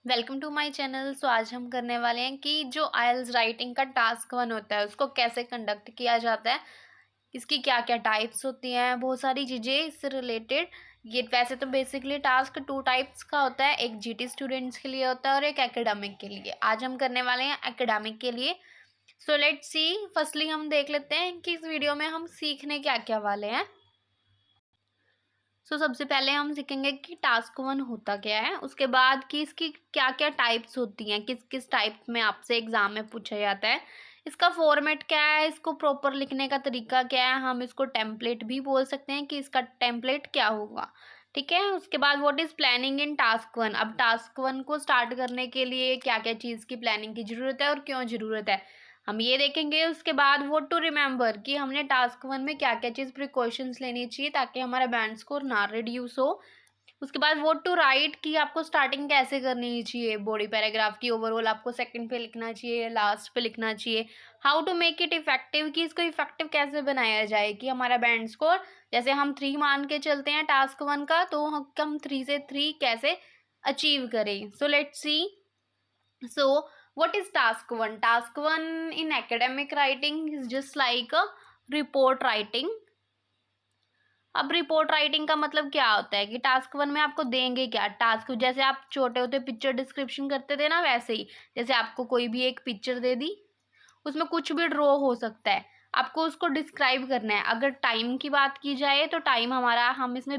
Welcome to my channel. So आज हम करने वाले हैं कि जो आइल्स राइटिंग का टास्क 1 होता है उसको कैसे कंडक्ट किया जाता है, इसकी क्या क्या टाइप्स होती हैं, बहुत सारी चीज़ें इससे रिलेटेड। ये वैसे तो बेसिकली टास्क 2 टाइप्स का होता है, एक जीटी स्टूडेंट्स के लिए होता है और एक एकेडमिक के लिए। आज हम करने वाले हैं एकेडमिक के लिए। सो लेट्स सी, फर्स्टली हम देख लेते हैं कि इस वीडियो में हम सीखने क्या क्या वाले हैं। सबसे पहले हम सीखेंगे कि टास्क 1 होता क्या है, उसके बाद कि इसकी क्या क्या टाइप्स होती हैं, किस किस टाइप में आपसे एग्जाम में पूछा जाता है, इसका फॉर्मेट क्या है, इसको प्रॉपर लिखने का तरीका क्या है, हम इसको टेम्पलेट भी बोल सकते हैं कि इसका टेम्पलेट क्या होगा। ठीक है, उसके बाद what is planning in task 1। अब टास्क 1 को स्टार्ट करने के लिए क्या क्या चीज़ की प्लानिंग की ज़रूरत है और क्यों ज़रूरत है, हम ये देखेंगे। उसके बाद व्हाट टू रिमेंबर कि हमने टास्क 1 में क्या क्या चीज़ प्रिकॉशंस लेनी चाहिए ताकि हमारा बैंड स्कोर ना रिड्यूस हो। उसके बाद व्हाट टू राइट कि आपको स्टार्टिंग कैसे करनी चाहिए बॉडी पैराग्राफ की, ओवरऑल आपको सेकंड पे लिखना चाहिए, लास्ट पे लिखना चाहिए। How to make it effective कि इसको इफेक्टिव कैसे बनाया जाए कि हमारा बैंड स्कोर, जैसे हम 3 मान के चलते हैं टास्क 1 का, तो हम 3 से 3 कैसे अचीव करें। सो let's C. So, what is task 1? Task 1 in academic writing is just like a report writing. अब रिपोर्ट राइटिंग का मतलब क्या होता है कि टास्क 1 में आपको देंगे क्या टास्क, जैसे आप छोटे होते पिक्चर डिस्क्रिप्शन करते थे ना, वैसे ही जैसे आपको कोई भी एक पिक्चर दे दी, उसमें कुछ भी ड्रॉ हो सकता है, आपको उसको डिस्क्राइब करना है। अगर टाइम की बात की जाए तो टाइम हमारा, हम इसमें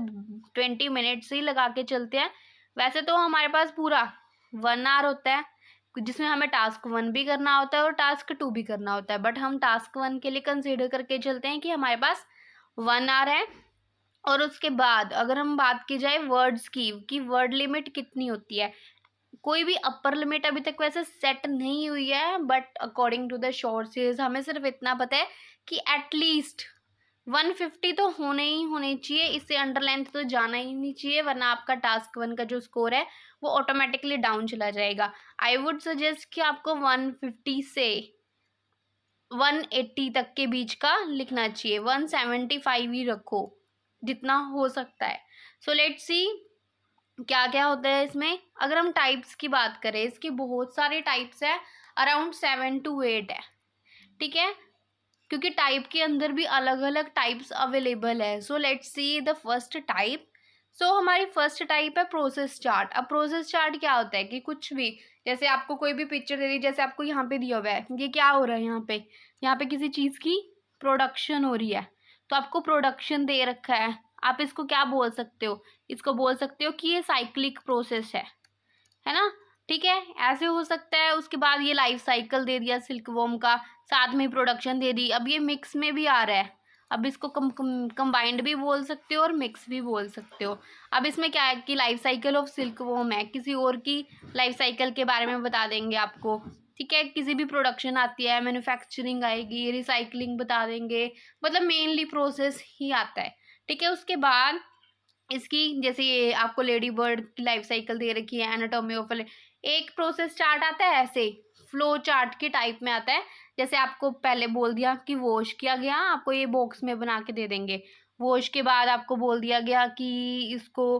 20 मिनट्स ही लगा के चलते हैं। वैसे तो हमारे पास पूरा 1 आवर होता है जिसमें हमें टास्क 1 भी करना होता है और टास्क 2 भी करना होता है, बट हम टास्क 1 के लिए कंसीडर करके चलते हैं कि हमारे पास 1 आवर है। और उसके बाद अगर हम बात की जाए वर्ड्स की कि वर्ड लिमिट कितनी होती है, कोई भी अपर लिमिट अभी तक वैसे सेट नहीं हुई है, but according to the sources हमें सिर्फ इतना पता है कि एटलीस्ट 150 तो होने ही होने चाहिए, इससे अंडर लेंथ तो जाना ही नहीं चाहिए, वरना आपका टास्क 1 का जो स्कोर है वो ऑटोमेटिकली डाउन चला जाएगा। आई वुड सजेस्ट कि आपको 150 से 180 तक के बीच का लिखना चाहिए, 175 ही रखो जितना हो सकता है। सो लेट्स सी क्या क्या होता है इसमें। अगर हम टाइप्स की बात करें, इसकी बहुत सारे टाइप्स है, अराउंड 7 to 8 है। ठीक है, क्योंकि टाइप के अंदर भी अलग अलग टाइप्स अवेलेबल है। So let's see the first type. So हमारी फर्स्ट टाइप है प्रोसेस चार्ट। अब प्रोसेस चार्ट क्या होता है कि कुछ भी, जैसे आपको कोई भी पिक्चर दे दी, जैसे आपको यहाँ पे दिया हुआ है, ये क्या हो रहा है, यहाँ पे किसी चीज़ की प्रोडक्शन हो रही है, तो आपको प्रोडक्शन दे रखा है, आप इसको क्या बोल सकते हो, इसको बोल सकते हो कि ये साइक्लिक प्रोसेस है ना। ठीक है, ऐसे हो सकता है। उसके बाद ये लाइफ साइकिल दे दिया सिल्कवॉर्म का, साथ में प्रोडक्शन दे दी। अब ये मिक्स में भी आ रहा है, अब इसको कंबाइंड भी बोल सकते हो और मिक्स भी बोल सकते हो। अब इसमें क्या है कि लाइफ साइकिल ऑफ सिल्कवॉर्म है, किसी और की लाइफ साइकिल के बारे में बता देंगे आपको। ठीक है, किसी भी प्रोडक्शन आती है, मैन्युफैक्चरिंग आएगी, रिसाइकलिंग बता देंगे, मतलब मेनली प्रोसेस ही आता है। ठीक है, उसके बाद इसकी जैसे ये आपको लेडी बर्ड की लाइफ साइकिल दे रखी है, एनाटॉमी ऑफ एक प्रोसेस चार्ट आता है, ऐसे फ्लो चार्ट के टाइप में आता है। जैसे आपको पहले बोल दिया कि वॉश किया गया, आपको ये बॉक्स में बना के दे देंगे। वॉश के बाद आपको बोल दिया गया कि इसको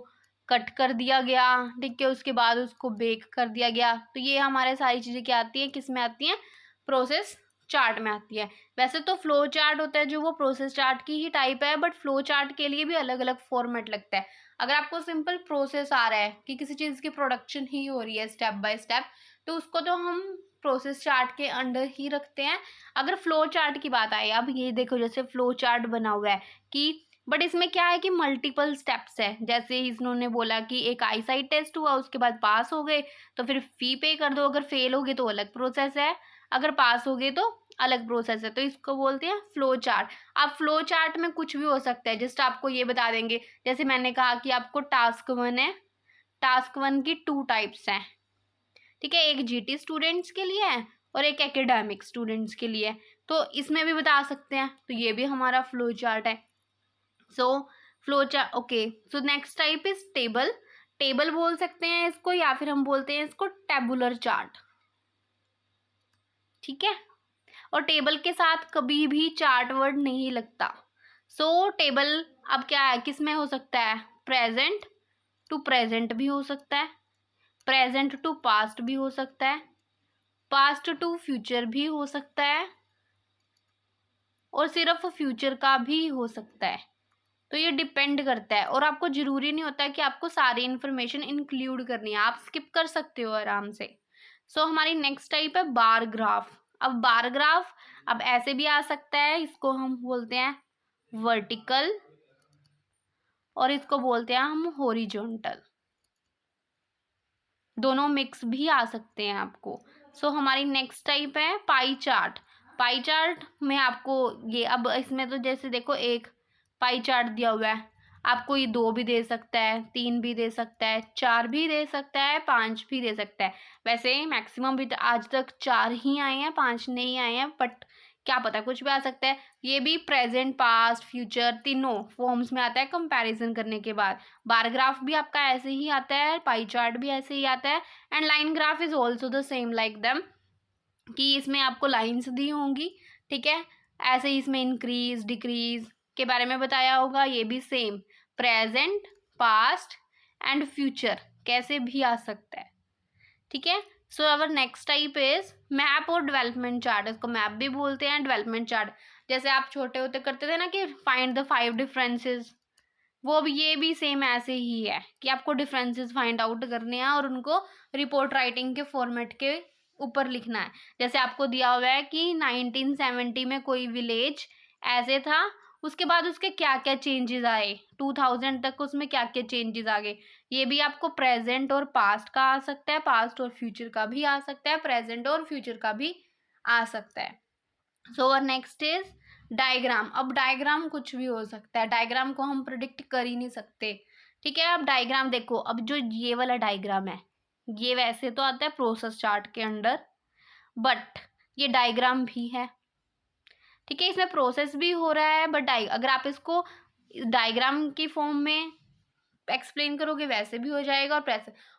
कट कर दिया गया, ठीक है, उसके बाद उसको बेक कर दिया गया। तो ये हमारे सारी चीज़ें क्या आती हैं, किस में आती हैं, प्रोसेस चार्ट में आती है। वैसे तो फ्लो चार्ट होता है जो वो प्रोसेस चार्ट की ही टाइप है, बट फ्लो चार्ट के लिए भी अलग अलग फॉर्मेट लगता है। अगर आपको सिंपल प्रोसेस आ रहा है कि किसी चीज़ की प्रोडक्शन ही हो रही है स्टेप बाय स्टेप, तो उसको तो हम प्रोसेस चार्ट के अंडर ही रखते हैं। अगर फ्लो चार्ट की बात आए, अब ये देखो जैसे फ्लो चार्ट बना हुआ है कि, बट इसमें क्या है कि मल्टीपल स्टेप्स है। जैसे इन्होंने बोला कि एक आई साइट टेस्ट हुआ, उसके बाद पास हो गए तो फिर फी पे कर दो, अगर फेल हो गए तो अलग प्रोसेस है, अगर पास हो गए तो अलग प्रोसेस है, तो इसको बोलते हैं फ्लो चार्ट। अब फ्लो चार्ट में कुछ भी हो सकता है, जस्ट आपको ये बता देंगे, जैसे मैंने कहा कि आपको टास्क 1 है, टास्क 1 की 2 टाइप्स हैं। ठीक है, एक जीटी स्टूडेंट्स के लिए है और एक एकेडमिक स्टूडेंट्स के लिए है, तो इसमें भी बता सकते हैं, तो ये भी हमारा फ्लो चार्ट है। So flow chart, okay. So next type is table. Table बोल सकते हैं इसको, या फिर हम बोलते हैं इसको टेबुलर चार्ट। ठीक है, और टेबल के साथ कभी भी चार्ट वर्ड नहीं लगता। सो टेबल अब क्या है, किस में हो सकता है, प्रेजेंट टू प्रेजेंट भी हो सकता है, प्रेजेंट टू पास्ट भी हो सकता है, पास्ट टू फ्यूचर भी हो सकता है, और सिर्फ फ्यूचर का भी हो सकता है। तो ये डिपेंड करता है, और आपको जरूरी नहीं होता है कि आपको सारी इंफॉर्मेशन इंक्लूड करनी है, आप स्किप कर सकते हो आराम से। सो हमारी नेक्स्ट टाइप है बार ग्राफ। अब बार ग्राफ अब ऐसे भी आ सकता है, इसको हम बोलते हैं वर्टिकल और इसको बोलते हैं हम हॉरिजॉन्टल, दोनों मिक्स भी आ सकते हैं आपको। सो हमारी नेक्स्ट टाइप है पाई चार्ट। पाई चार्ट में आपको ये, अब इसमें तो जैसे देखो एक पाई चार्ट दिया हुआ है, आपको ये 2 भी दे सकता है, 3 भी दे सकता है, 4 भी दे सकता है, 5 भी दे सकता है। वैसे मैक्सिमम भी आज तक 4 ही आए हैं, 5 नहीं आए हैं, बट क्या पता कुछ भी आ सकता है। ये भी प्रेजेंट पास्ट फ्यूचर तीनों फॉर्म्स में आता है कंपैरिजन करने के बाद। बार ग्राफ भी आपका ऐसे ही आता है, पाई चार्ट भी ऐसे ही आता है, and line graph is also the same like them, कि इसमें आपको लाइन्स दी होंगी, ठीक है। ऐसे ही इसमें इंक्रीज डिक्रीज के बारे में बताया होगा, ये भी same present past and future कैसे भी आ सकता है, ठीक है। So our next type is map और डेवलपमेंट चार्ट। इसको मैप भी बोलते हैं, डेवलपमेंट चार्ट। जैसे आप छोटे होते करते थे ना कि फाइंड द 5 डिफरेंसेस, वो भी ये भी सेम ऐसे ही है कि आपको डिफरेंसेस फाइंड आउट करने हैं और उनको रिपोर्ट राइटिंग के फॉर्मेट के ऊपर लिखना है। जैसे आपको दिया हुआ है कि 1970 में कोई विलेज ऐसे था, उसके बाद उसके क्या क्या चेंजेस आए, 2000 तक उसमें क्या क्या चेंजेस आ गए। ये भी आपको प्रेजेंट और पास्ट का आ सकता है, पास्ट और फ्यूचर का भी आ सकता है, प्रेजेंट और फ्यूचर का भी आ सकता है। So next is diagram. अब डायग्राम कुछ भी हो सकता है, डायग्राम को हम प्रिडिक्ट कर ही नहीं सकते, ठीक है। अब डायग्राम देखो, अब जो ये वाला डायग्राम है, ये वैसे तो आता है प्रोसेस चार्ट के अंडर, बट ये डायग्राम भी है, ठीक है। इसमें प्रोसेस भी हो रहा है, बट अगर आप इसको डायग्राम की फॉर्म में एक्सप्लेन करोगे वैसे भी हो जाएगा,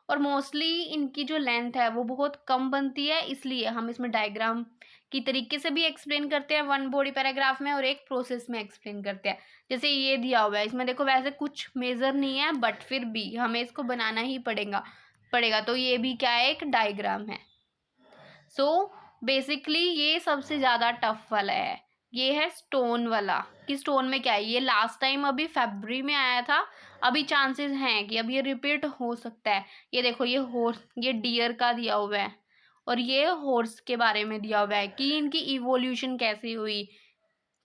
और मोस्टली इनकी जो लेंथ है वो बहुत कम बनती है, इसलिए हम इसमें डायग्राम की तरीके से भी एक्सप्लेन करते हैं, 1 बॉडी पैराग्राफ में और एक प्रोसेस में एक्सप्लेन करते हैं। जैसे ये दिया हुआ है, इसमें देखो वैसे कुछ मेजर नहीं है, बट फिर भी हमें इसको बनाना ही पड़ेगा, तो ये भी क्या है, एक डायग्राम है। सो बेसिकली ये सबसे ज़्यादा टफ वाला है, ये है स्टोन वाला। कि स्टोन में क्या है, ये लास्ट टाइम अभी फरवरी में आया था, अभी चांसेस हैं कि अब ये रिपीट हो सकता है। ये देखो ये हॉर्स, ये डियर का दिया हुआ है, और ये हॉर्स के बारे में दिया हुआ है कि इनकी इवोल्यूशन कैसे हुई,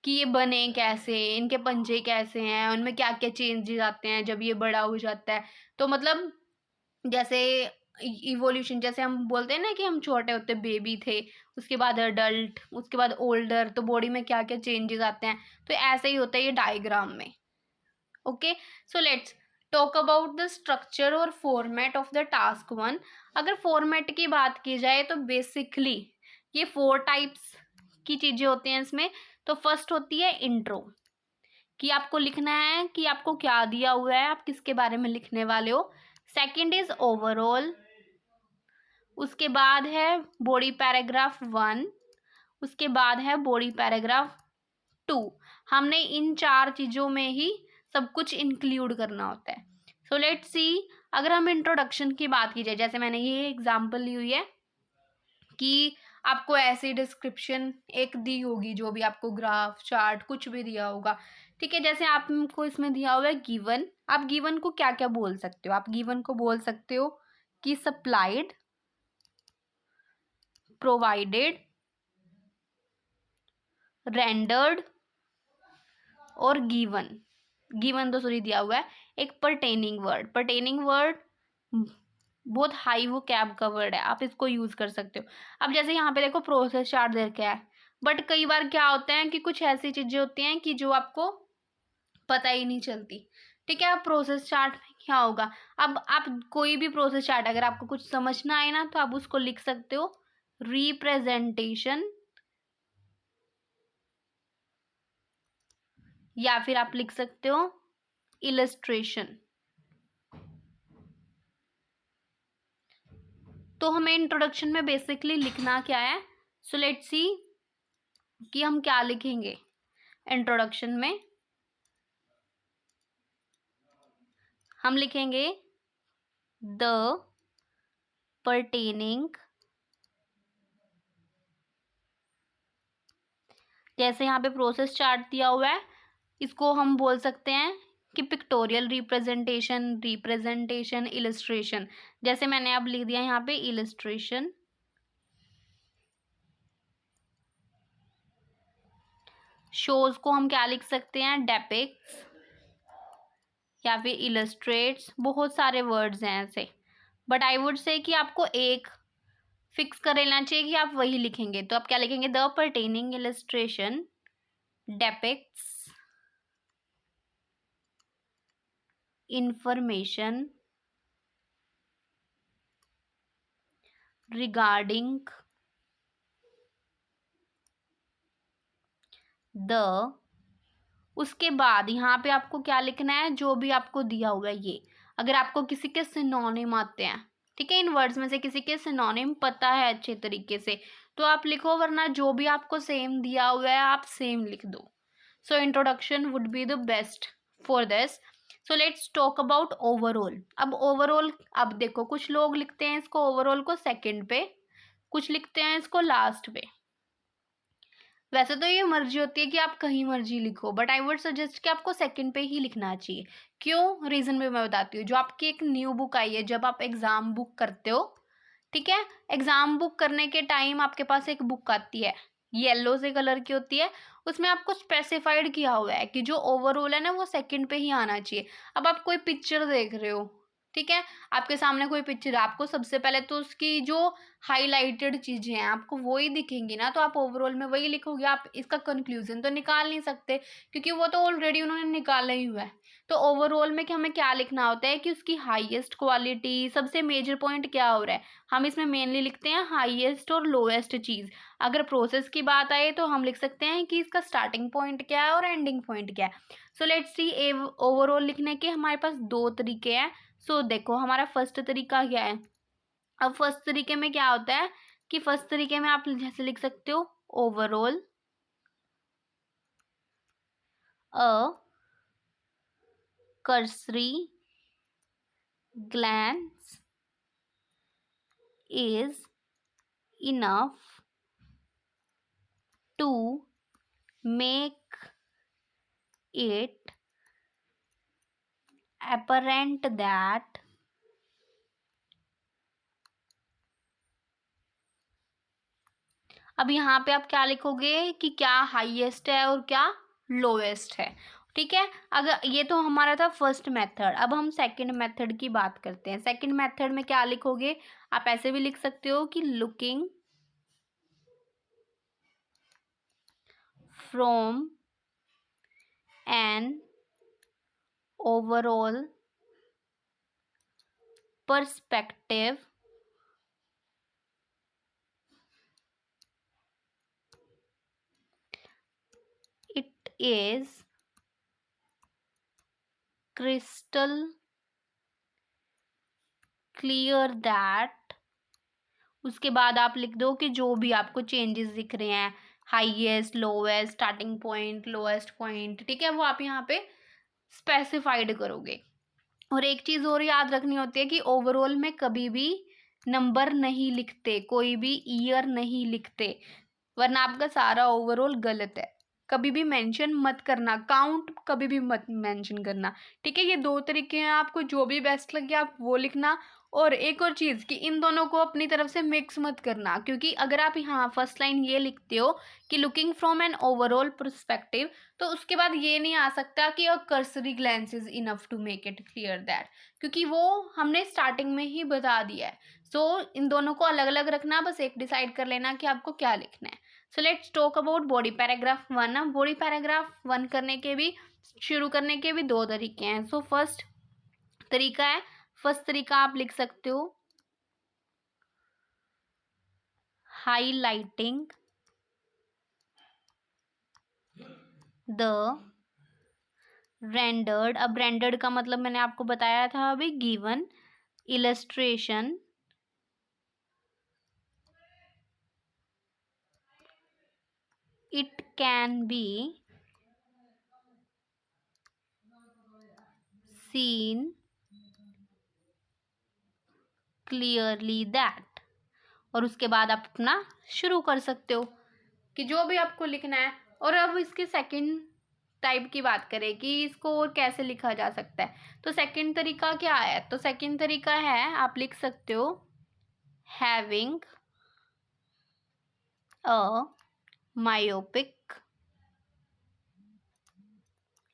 कि ये बने कैसे, इनके पंजे कैसे हैं, उनमें क्या क्या चेंजेस आते हैं जब ये बड़ा हो जाता है। तो मतलब जैसे इवोल्यूशन, जैसे हम बोलते हैं ना कि हम छोटे होते बेबी थे, उसके बाद अडल्ट, उसके बाद ओल्डर, तो बॉडी में क्या क्या चेंजेस आते हैं, तो ऐसे ही होता है ये डायग्राम में। Okay, so let's talk about the structure और फॉर्मेट ऑफ द टास्क 1। अगर फॉर्मेट की बात की जाए तो बेसिकली ये 4 टाइप्स की चीजें होती हैं इसमें। तो फर्स्ट होती है इंट्रो, कि आपको लिखना है कि आपको क्या दिया हुआ है, आप किसके बारे में लिखने वाले हो। सेकंड इज ओवरऑल, उसके बाद है बॉडी पैराग्राफ 1, उसके बाद है बॉडी पैराग्राफ 2। हमने इन 4 चीज़ों में ही सब कुछ इंक्लूड करना होता है। सो लेट्स सी, अगर हम इंट्रोडक्शन की बात की जाए, जैसे मैंने ये एग्जांपल ली हुई है कि आपको ऐसी डिस्क्रिप्शन एक दी होगी, जो भी आपको ग्राफ चार्ट कुछ भी दिया होगा, ठीक है। जैसे आपको इसमें दिया हुआ है गिवन, आप गिवन को क्या क्या बोल सकते हो, आप गिवन को बोल सकते हो कि सप्लाइड, प्रोवाइडेड, रेंडर्ड और गिवन। गिवन तो सॉरी दिया हुआ है। एक परटेनिंग वर्ड, परटेनिंग वर्ड बहुत हाई वो कैब का वर्ड है, आप इसको यूज कर सकते हो। अब जैसे यहाँ पे देखो प्रोसेस चार्ट दे रखा है, बट कई बार क्या होता है कि कुछ ऐसी चीजें होती हैं कि जो आपको पता ही नहीं चलती, ठीक है। अब प्रोसेस चार्ट में क्या होगा, अब आप कोई भी प्रोसेस चार्ट अगर आपको कुछ समझ ना आए ना, तो आप उसको लिख सकते हो रिप्रेजेंटेशन, या फिर आप लिख सकते हो इलस्ट्रेशन। तो हमें इंट्रोडक्शन में बेसिकली लिखना क्या है, सो लेट्स सी कि हम क्या लिखेंगे इंट्रोडक्शन में। हम लिखेंगे द pertaining, जैसे यहाँ पे प्रोसेस चार्ट दिया हुआ है, इसको हम बोल सकते हैं कि पिक्टोरियल रिप्रेजेंटेशन, रिप्रेजेंटेशन, इलस्ट्रेशन। जैसे मैंने अब लिख दिया यहाँ पे इलस्ट्रेशन। शोज को हम क्या लिख सकते हैं, डेपिक्स या फिर इलस्ट्रेट्स, बहुत सारे वर्ड्स हैं ऐसे, बट आई वुड से कि आपको एक फिक्स कर लेना चाहिए कि आप वही लिखेंगे। तो आप क्या लिखेंगे, the pertaining illustration depicts information regarding the, उसके बाद यहाँ पे आपको क्या लिखना है, जो भी आपको दिया हुआ है ये, अगर आपको किसी के सिनोनिम आते हैं, ठीक है, इन वर्ड्स में से किसी के सिनोनिम पता है अच्छे तरीके से तो आप लिखो, वरना जो भी आपको सेम दिया हुआ है आप सेम लिख दो। So introduction would be the best for this. So let's talk about overall. अब ओवरऑल, अब देखो कुछ लोग लिखते हैं इसको ओवरऑल को सेकंड पे, कुछ लिखते हैं इसको लास्ट पे। वैसे तो ये मर्जी होती है कि आप कहीं मर्जी लिखो, बट आई वुड सजेस्ट कि आपको सेकंड पे ही लिखना चाहिए। क्यों, रीजन भी मैं बताती हूँ। जो आपकी एक न्यू बुक आई है, जब आप एग्जाम बुक करते हो, ठीक है, एग्जाम बुक करने के टाइम आपके पास एक बुक आती है, येलो से कलर की होती है, उसमें आपको स्पेसिफाइड किया हुआ है कि जो ओवरऑल है ना वो सेकंड पे ही आना चाहिए। अब आप कोई पिक्चर देख रहे हो, ठीक है, आपके सामने कोई पिक्चर है, आपको सबसे पहले तो उसकी जो हाईलाइटेड चीजें हैं आपको वही दिखेंगी ना, तो आप ओवरऑल में वही लिखोगे। आप इसका कंक्लूजन तो निकाल नहीं सकते क्योंकि वो तो ऑलरेडी उन्होंने निकाला ही हुआ है। तो ओवरऑल में कि हमें क्या लिखना होता है कि उसकी हाईएस्ट क्वालिटी, सबसे मेजर पॉइंट क्या हो रहा है, हम इसमें मेनली लिखते हैं हाईएस्ट और लोएस्ट चीज। अगर प्रोसेस की बात आए तो हम लिख सकते हैं कि इसका स्टार्टिंग पॉइंट क्या है और एंडिंग पॉइंट क्या है। सो लेट्स सी, ओवरऑल लिखने के हमारे पास दो तरीके हैं। सो देखो हमारा फर्स्ट तरीका क्या है। अब फर्स्ट तरीके में क्या होता है कि फर्स्ट तरीके में आप जैसे लिख सकते हो, overall a cursory glance is enough to make it apparent that अब यहाँ पे आप क्या लिखोगे कि क्या हाईएस्ट है और क्या लोएस्ट है, ठीक है। अगर ये तो हमारा था फर्स्ट मेथड, अब हम सेकंड मेथड की बात करते हैं। सेकंड मेथड में क्या लिखोगे, आप ऐसे भी लिख सकते हो कि looking from an overall perspective it is crystal clear that, उसके बाद आप लिख दो कि जो भी आपको चेंजेस दिख रहे हैं, highest, lowest, starting point, lowest point, ठीक है, वो आप यहाँ पे स्पेसिफाइड करोगे। और एक चीज और याद रखनी होती है कि ओवरऑल में कभी भी नंबर नहीं लिखते, कोई भी ईयर नहीं लिखते, वरना आपका सारा ओवरऑल गलत है। कभी भी मेंशन मत करना, काउंट कभी भी मत मेंशन करना, ठीक है। ये दो तरीके हैं, आपको जो भी बेस्ट लगे आप वो लिखना। और एक और चीज़ कि इन दोनों को अपनी तरफ से मिक्स मत करना, क्योंकि अगर आप यहाँ फर्स्ट लाइन ये लिखते हो कि looking from an overall perspective, तो उसके बाद ये नहीं आ सकता कि a cursory glance is enough to make it clear that, क्योंकि वो हमने स्टार्टिंग में ही बता दिया है। सो इन दोनों को अलग अलग रखना, बस एक डिसाइड कर लेना कि आपको क्या लिखना है। So let's talk about body paragraph one. अब बॉडी पैराग्राफ वन करने के भी, शुरू करने के भी दो तरीके हैं। सो फर्स्ट तरीका है, फर्स्ट तरीका आप लिख सकते हो हाईलाइटिंग द रेंडर्ड। अब रेंडर्ड का मतलब मैंने आपको बताया था अभी, given illustration it can be seen clearly that. और उसके बाद आप अपना शुरू कर सकते हो कि जो भी आपको लिखना है। और अब इसके सेकंड टाइप की बात करें कि इसको और कैसे लिखा जा सकता है, तो सेकंड तरीका क्या है? तो सेकंड तरीका है, आप लिख सकते हो having a myopic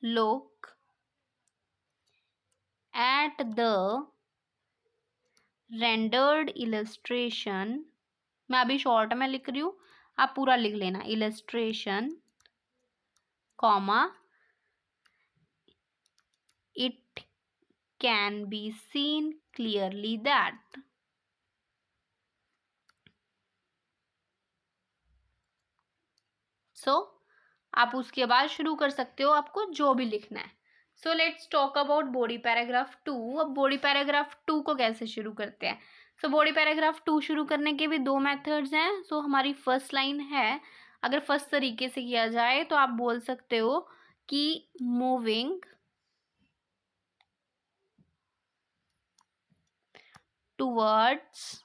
look at the rendered illustration. मैं अभी शॉर्ट में लिख रही हूँ, आप पूरा लिख लेना, illustration comma it can be seen clearly that। सो आप उसके बाद शुरू कर सकते हो आपको जो भी लिखना है। So let's talk about body paragraph 2। अब बॉडी पैराग्राफ 2 को कैसे शुरू करते हैं? सो बॉडी पैराग्राफ 2 शुरू करने के भी दो मेथड्स हैं। सो हमारी फर्स्ट लाइन है, अगर फर्स्ट तरीके से किया जाए तो आप बोल सकते हो कि moving towards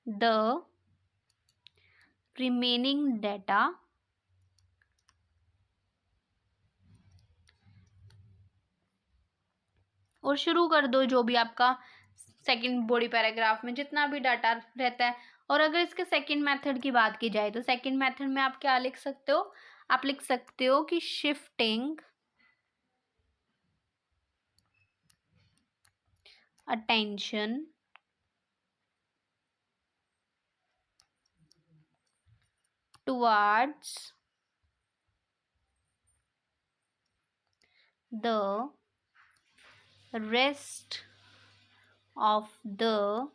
the remaining data और शुरू कर दो जो भी आपका सेकंड बॉडी पैराग्राफ में जितना भी डाटा रहता है। और अगर इसके सेकंड मेथड की बात की जाए तो सेकंड मेथड में आप क्या लिख सकते हो? आप लिख सकते हो कि shifting attention towards the rest of the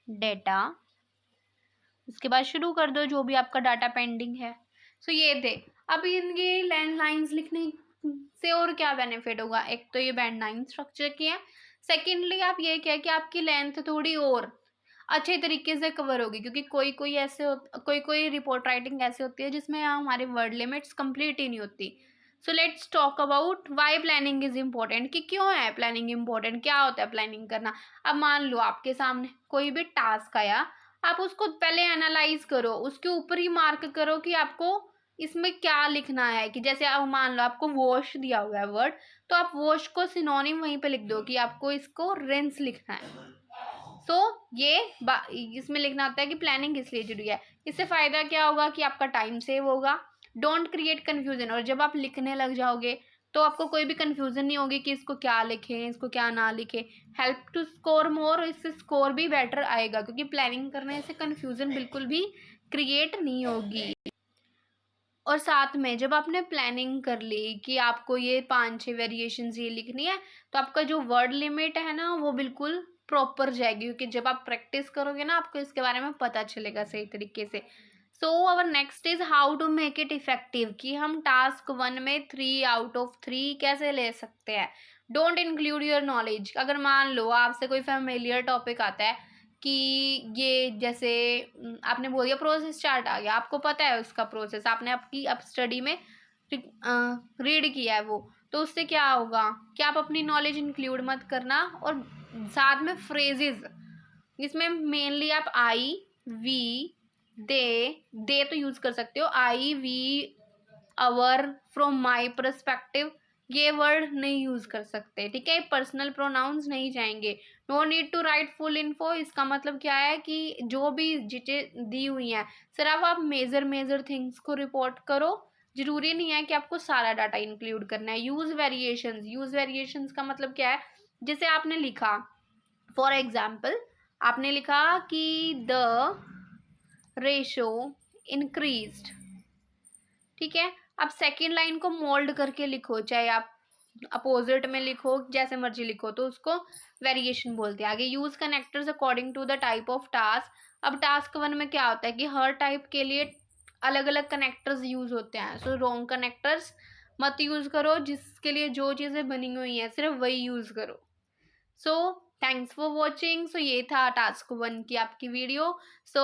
data. उसके बाद शुरू कर दो जो भी आपका डाटा पेंडिंग है। सो ये थे। अब इनके लैंड लाइन्स लिखने से और क्या बेनिफिट होगा? एक तो ये बैंड 9 स्ट्रक्चर की है। सेकेंडली आप ये क्या कि आपकी लेंथ थोड़ी और अच्छे तरीके से कवर होगी, क्योंकि कोई रिपोर्ट राइटिंग ऐसी होती है जिसमें हमारे वर्ड लिमिट्स कंप्लीट ही नहीं होती। So let's talk about why planning is important, कि क्यों है प्लानिंग इम्पोर्टेंट, क्या होता है प्लानिंग करना। अब मान लो आपके सामने कोई भी टास्क आया, आप उसको पहले एनालाइज करो, उसके ऊपर ही मार्क करो कि आपको इसमें क्या लिखना है। कि जैसे आप मान लो आपको वॉश दिया हुआ है वर्ड, तो आप वॉश को सिनोनिम वहीं पे लिख दो कि आपको इसको रिंस लिखना है। सो ये इसमें लिखना होता है कि प्लानिंग इसलिए जरूरी है। इससे फायदा क्या होगा कि आपका टाइम सेव होगा। Don't create confusion. और जब आप लिखने लग जाओगे तो आपको कोई भी कंफ्यूजन नहीं होगी कि इसको क्या लिखें, इसको क्या ना लिखें। हेल्प टू स्कोर मोर, इससे स्कोर भी बेटर आएगा, क्योंकि प्लानिंग करने से कंफ्यूजन बिल्कुल भी क्रिएट नहीं होगी। और साथ में जब आपने प्लानिंग कर ली कि आपको ये 5-6 वेरिएशंस ये लिखनी है, तो आपका जो वर्ड लिमिट है ना वो बिल्कुल प्रॉपर जाएगी, क्योंकि जब आप प्रैक्टिस करोगे ना आपको इसके बारे में पता चलेगा सही तरीके से। So our next is how to make it effective, कि हम टास्क 1 में 3 आउट ऑफ 3 कैसे ले सकते हैं। Don't include your knowledge. अगर मान लो आपसे कोई फैमिलियर टॉपिक आता है कि ये जैसे आपने बोल दिया प्रोसेस चार्ट आ गया, आपको पता है उसका प्रोसेस, आपने आपकी अब स्टडी में रीड किया है वो, तो उससे क्या होगा कि आप अपनी नॉलेज इंक्लूड मत करना। और साथ में फ्रेजेस, इसमें मेनली आप आई वी दे तो यूज कर सकते हो। I we our from my perspective ये वर्ड नहीं यूज कर सकते, ठीक है। पर्सनल प्रोनाउंस नहीं जाएंगे। No need to write full info, इसका मतलब क्या है कि जो भी चीजें दी हुई हैं सिर्फ आप मेजर थिंग्स को रिपोर्ट करो। जरूरी नहीं है कि आपको सारा डाटा इंक्लूड करना है। यूज वेरिएशंस का मतलब क्या है? जैसे आपने लिखा, फॉर एग्जाम्पल आपने लिखा कि द रेशो इंक्रीज्ड, ठीक है। अब सेकेंड लाइन को मोल्ड करके लिखो, चाहे आप अपोजिट में लिखो, जैसे मर्जी लिखो, तो उसको वेरिएशन बोलते हैं। आगे use connectors according to the type of task. अब टास्क 1 में क्या होता है कि हर टाइप के लिए अलग अलग कनेक्टर्स यूज होते हैं। सो रॉन्ग कनेक्टर्स मत यूज करो, जिसके लिए जो चीज़ें बनी हुई हैं सिर्फ वही यूज करो। So thanks for watching. So ये था टास्क 1 की आपकी वीडियो। सो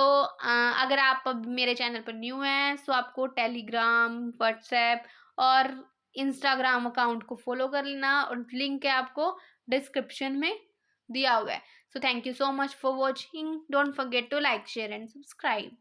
अगर आप अब मेरे चैनल पर न्यू हैं सो आपको टेलीग्राम, व्हाट्सएप और इंस्टाग्राम अकाउंट को फॉलो कर लेना, और लिंक है आपको डिस्क्रिप्शन में दिया हुआ है। So thank you so much for watching, don't forget to like share and subscribe.